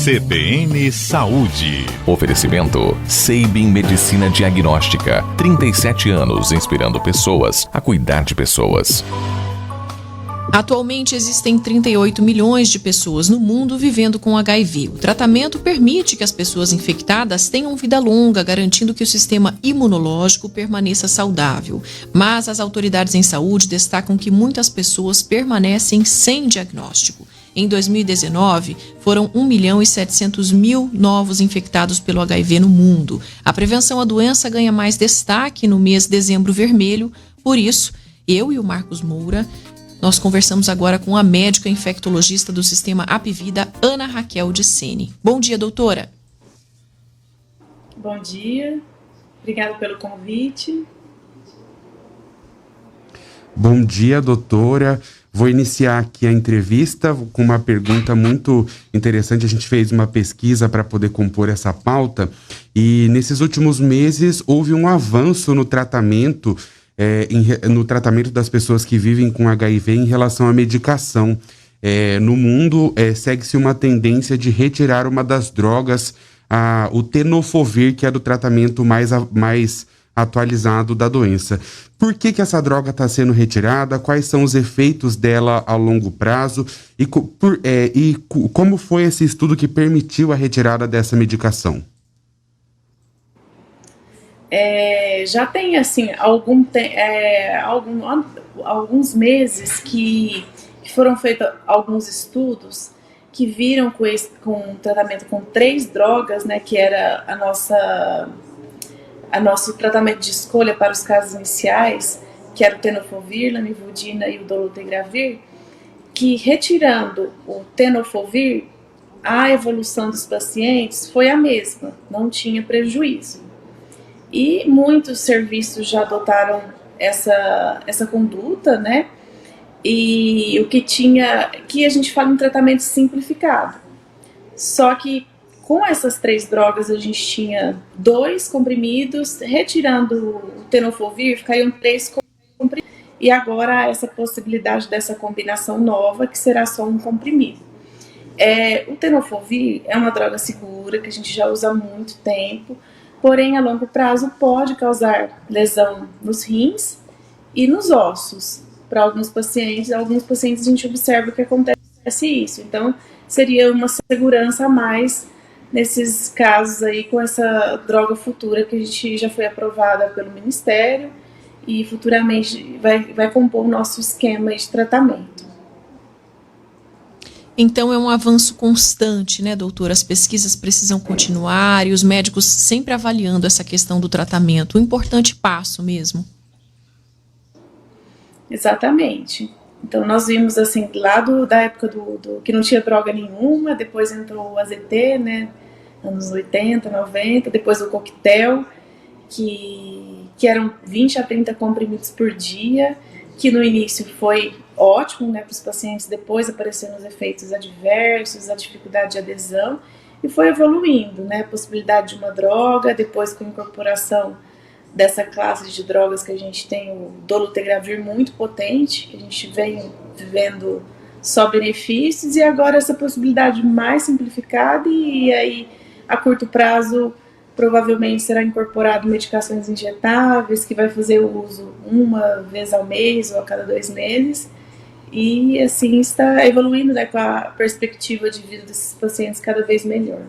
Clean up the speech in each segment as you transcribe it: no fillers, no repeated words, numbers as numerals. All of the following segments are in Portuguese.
CBN Saúde. Oferecimento Seibin Medicina Diagnóstica. 37 anos inspirando pessoas a cuidar de pessoas. Atualmente existem 38 milhões de pessoas no mundo vivendo com HIV. O tratamento permite que as pessoas infectadas tenham vida longa, garantindo que o sistema imunológico permaneça saudável. Mas as autoridades em saúde destacam que muitas pessoas permanecem sem diagnóstico. Em 2019, foram 1.700.000 novos infectados pelo HIV no mundo. A prevenção à doença ganha mais destaque no mês de Dezembro Vermelho. Por isso, eu e o Marcos Moura, nós conversamos agora com a médica infectologista do Sistema Apvida, Ana Raquel de Sene. Bom dia, doutora. Bom dia. Obrigada pelo convite. Bom dia, doutora. Vou iniciar aqui a entrevista com uma pergunta muito interessante. A gente fez uma pesquisa para poder compor essa pauta e nesses últimos meses houve um avanço no tratamento das pessoas que vivem com HIV em relação à medicação. No mundo, segue-se uma tendência de retirar uma das drogas, o tenofovir, que é do tratamento mais atualizado da doença. Por que essa droga está sendo retirada? Quais são os efeitos dela a longo prazo? E como foi esse estudo que permitiu a retirada dessa medicação? Já tem assim alguns meses que foram feitos alguns estudos que viram com tratamento com 3 drogas, né, que era nosso tratamento de escolha para os casos iniciais, que era o tenofovir, lamivudina e o dolutegravir, que retirando o tenofovir, a evolução dos pacientes foi a mesma, não tinha prejuízo. E muitos serviços já adotaram essa conduta, né? E o que a gente fala em tratamento simplificado. Só que com essas 3 drogas a gente tinha 2 comprimidos, retirando o tenofovir, ficariam 3 comprimidos. E agora essa possibilidade dessa combinação nova, que será só um comprimido. O tenofovir é uma droga segura, que a gente já usa há muito tempo, porém, a longo prazo pode causar lesão nos rins e nos ossos. Para alguns pacientes a gente observa que acontece isso. Então, seria uma segurança a mais nesses casos aí com essa droga futura que a gente já foi aprovada pelo Ministério e futuramente vai compor o nosso esquema de tratamento. Então é um avanço constante, né, doutora? As pesquisas precisam continuar e os médicos sempre avaliando essa questão do tratamento. Um importante passo mesmo. Exatamente. Então nós vimos assim, lá da época do que não tinha droga nenhuma, depois entrou o AZT, né, anos 80, 90, depois o coquetel, que eram 20 a 30 comprimidos por dia, que no início foi ótimo, né, para os pacientes, depois apareceram os efeitos adversos, a dificuldade de adesão, e foi evoluindo, né, a possibilidade de uma droga, depois com a incorporação dessa classe de drogas que a gente tem, o dolutegravir muito potente, que a gente vem vivendo só benefícios, e agora essa possibilidade mais simplificada, e aí a curto prazo provavelmente será incorporado medicações injetáveis, que vai fazer o uso uma vez ao mês ou a cada 2 meses, e assim está evoluindo, né, com a perspectiva de vida desses pacientes cada vez melhor.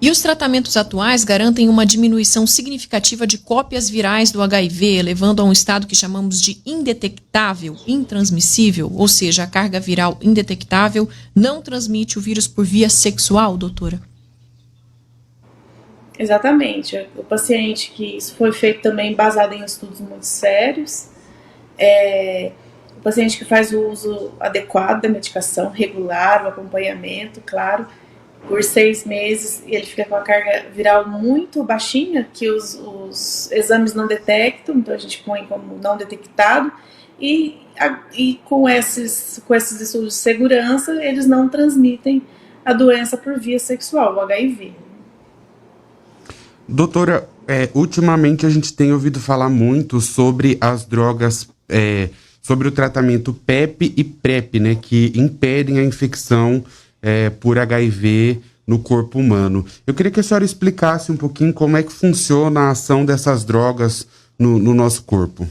E os tratamentos atuais garantem uma diminuição significativa de cópias virais do HIV, levando a um estado que chamamos de indetectável, intransmissível, ou seja, a carga viral indetectável não transmite o vírus por via sexual, doutora? Exatamente. O paciente, que isso foi feito também baseado em estudos muito sérios, o paciente que faz o uso adequado da medicação, regular, o acompanhamento, claro, por 6 meses, e ele fica com a carga viral muito baixinha, que os exames não detectam, então a gente põe como não detectado, e com esses estudos de segurança, eles não transmitem a doença por via sexual, o HIV. Doutora, ultimamente a gente tem ouvido falar muito sobre as drogas, sobre o tratamento PEP e PrEP, né, que impedem a infecção por HIV no corpo humano. Eu queria que a senhora explicasse um pouquinho como é que funciona a ação dessas drogas no nosso corpo.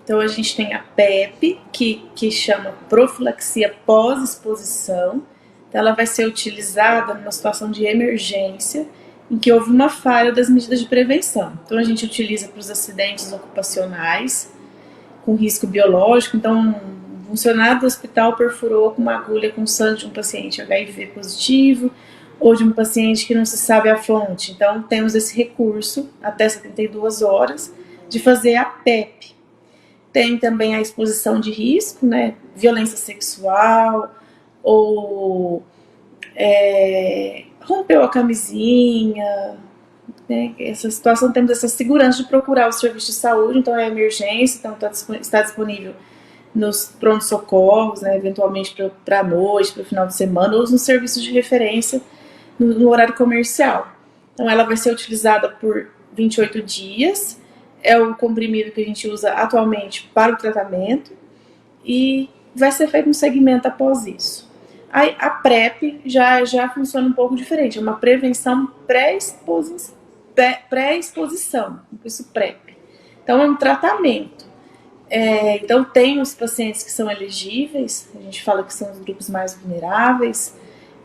Então, a gente tem a PEP, que chama profilaxia pós-exposição. Então, ela vai ser utilizada numa situação de emergência, em que houve uma falha das medidas de prevenção. Então, a gente utiliza para os acidentes ocupacionais, com risco biológico. Então, um funcionário do hospital perfurou com uma agulha com sangue de um paciente HIV positivo, ou de um paciente que não se sabe a fonte. Então, temos esse recurso, até 72 horas, de fazer a PEP. Tem também a exposição de risco, né? Violência sexual, ou rompeu a camisinha, né? Essa situação, temos essa segurança de procurar o serviço de saúde. Então é emergência, então está disponível nos pronto-socorros, né? Eventualmente para a noite, para o final de semana, ou nos serviços de referência no horário comercial. Então ela vai ser utilizada por 28 dias, é o comprimido que a gente usa atualmente para o tratamento, e vai ser feito um segmento após isso. Aí, a PrEP já funciona um pouco diferente, é uma prevenção pré-exposição, por isso PrEP. Então, é um tratamento. Então, tem os pacientes que são elegíveis, a gente fala que são os grupos mais vulneráveis,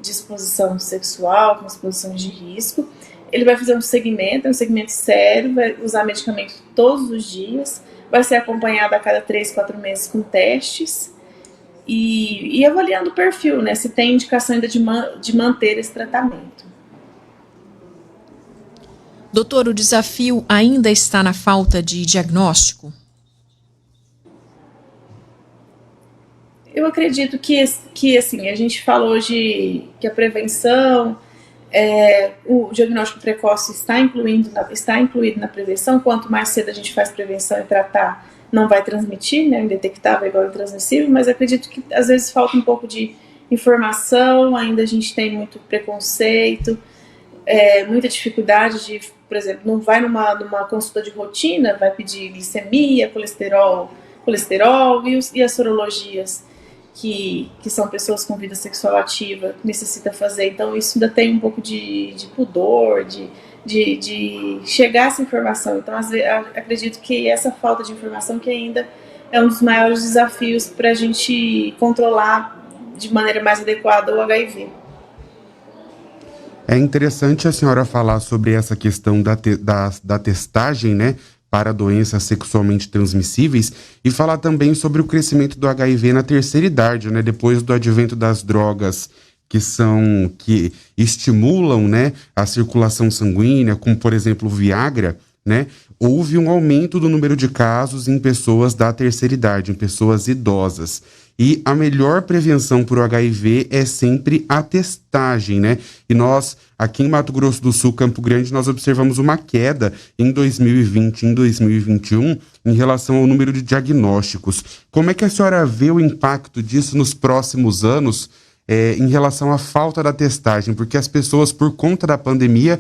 de exposição sexual, com exposições de risco. Ele vai fazer um segmento sério, vai usar medicamento todos os dias, vai ser acompanhado a cada 3, 4 meses com testes e avaliando o perfil, né, se tem indicação ainda de manter esse tratamento. Doutor, o desafio ainda está na falta de diagnóstico? Eu acredito que assim, a gente fala hoje que a prevenção, o diagnóstico precoce está incluído na prevenção. Quanto mais cedo a gente faz prevenção e tratar, não vai transmitir, né? Indetectável é igual intransmissível, mas acredito que às vezes falta um pouco de informação, ainda a gente tem muito preconceito, muita dificuldade de, por exemplo, não vai numa consulta de rotina, vai pedir glicemia, colesterol e as sorologias, que são pessoas com vida sexual ativa, necessita fazer. Então isso ainda tem um pouco de pudor, de chegar a essa informação. Então acredito que essa falta de informação que ainda é um dos maiores desafios para a gente controlar de maneira mais adequada o HIV. É interessante a senhora falar sobre essa questão da testagem, né, para doenças sexualmente transmissíveis, e falar também sobre o crescimento do HIV na terceira idade, né, depois do advento das drogas que estimulam, né, a circulação sanguínea, como por exemplo o Viagra, né, houve um aumento do número de casos em pessoas da terceira idade, em pessoas idosas. E a melhor prevenção para o HIV é sempre a testagem, né? E nós, aqui em Mato Grosso do Sul, Campo Grande, nós observamos uma queda em 2020 e em 2021 em relação ao número de diagnósticos. Como é que a senhora vê o impacto disso nos próximos anos em relação à falta da testagem? Porque as pessoas, por conta da pandemia,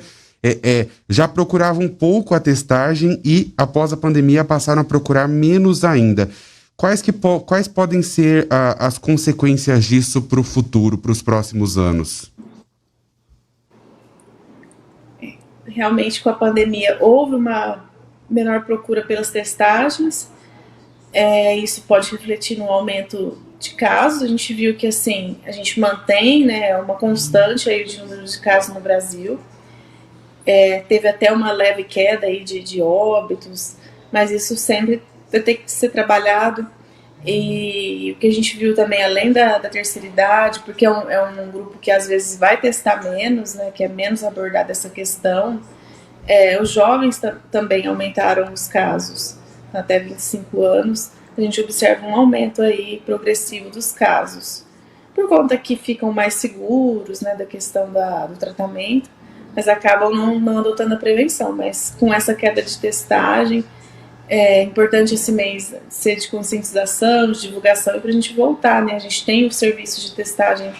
já procuravam pouco a testagem e, após a pandemia, passaram a procurar menos ainda. Quais podem ser as consequências disso para o futuro, para os próximos anos? Realmente, com a pandemia, houve uma menor procura pelas testagens. Isso pode refletir no aumento de casos. A gente viu que assim, a gente mantém, né, uma constante aí de número de casos no Brasil. Teve até uma leve queda aí de óbitos, mas isso sempre vai ter que ser trabalhado. E o que a gente viu também, além da terceira idade, porque é um grupo que às vezes vai testar menos, né, que é menos abordada essa questão, os jovens também aumentaram os casos, até 25 anos, a gente observa um aumento aí progressivo dos casos, por conta que ficam mais seguros, né, da questão do tratamento, mas acabam não adotando a prevenção. Mas com essa queda de testagem, é importante esse mês ser de conscientização, de divulgação, e para a gente voltar, né? A gente tem o serviço de testagem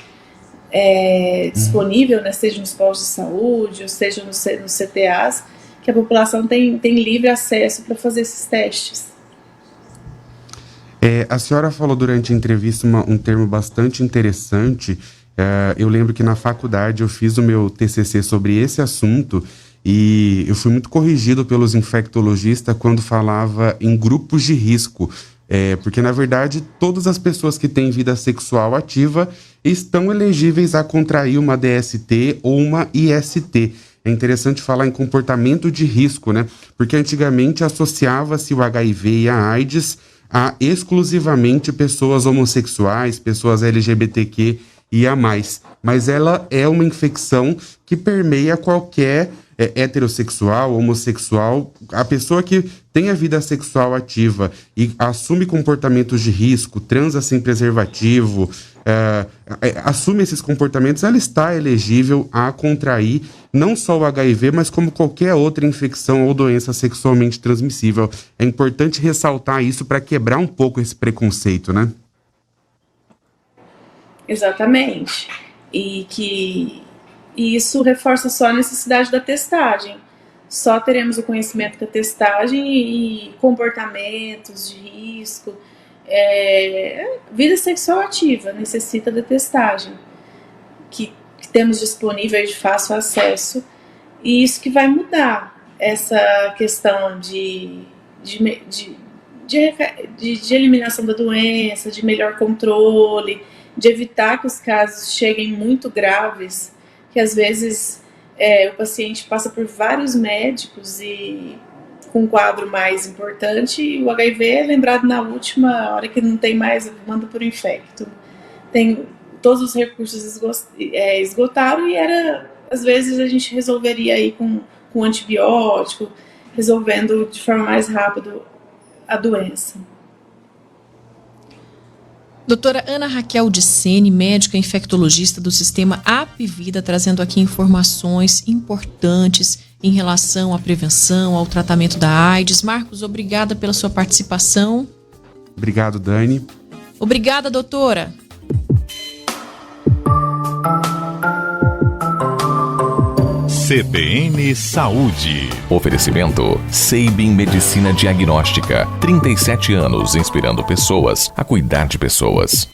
disponível, né? Seja nos postos de saúde, ou seja nos CTAs, que a população tem livre acesso para fazer esses testes. A senhora falou durante a entrevista um termo bastante interessante. Eu lembro que na faculdade eu fiz o meu TCC sobre esse assunto e eu fui muito corrigido pelos infectologistas quando falava em grupos de risco. Porque, na verdade, todas as pessoas que têm vida sexual ativa estão elegíveis a contrair uma DST ou uma IST. É interessante falar em comportamento de risco, né? Porque antigamente associava-se o HIV e a AIDS a exclusivamente pessoas homossexuais, pessoas LGBTQ e a mais. Mas ela é uma infecção que permeia qualquer heterossexual, homossexual, a pessoa que tem a vida sexual ativa e assume comportamentos de risco, transa sem preservativo, assume esses comportamentos, ela está elegível a contrair não só o HIV, mas como qualquer outra infecção ou doença sexualmente transmissível. É importante ressaltar isso para quebrar um pouco esse preconceito, né? Exatamente. E isso reforça só a necessidade da testagem. Só teremos o conhecimento da testagem e comportamentos de risco. Vida sexual ativa necessita da testagem, que temos disponível de fácil acesso, e isso que vai mudar essa questão de eliminação da doença, de melhor controle, de evitar que os casos cheguem muito graves, que às vezes o paciente passa por vários médicos e com um quadro mais importante, e o HIV é lembrado na última hora que não tem mais, manda por infecto. Todos os recursos esgotaram e às vezes a gente resolveria aí com antibiótico, resolvendo de forma mais rápida a doença. Doutora Ana Raquel Dicene, médica infectologista do Sistema Apvida, trazendo aqui informações importantes em relação à prevenção, ao tratamento da AIDS. Marcos, obrigada pela sua participação. Obrigado, Dani. Obrigada, doutora. CBN Saúde. Oferecimento Sabin Medicina Diagnóstica. 37 anos inspirando pessoas a cuidar de pessoas.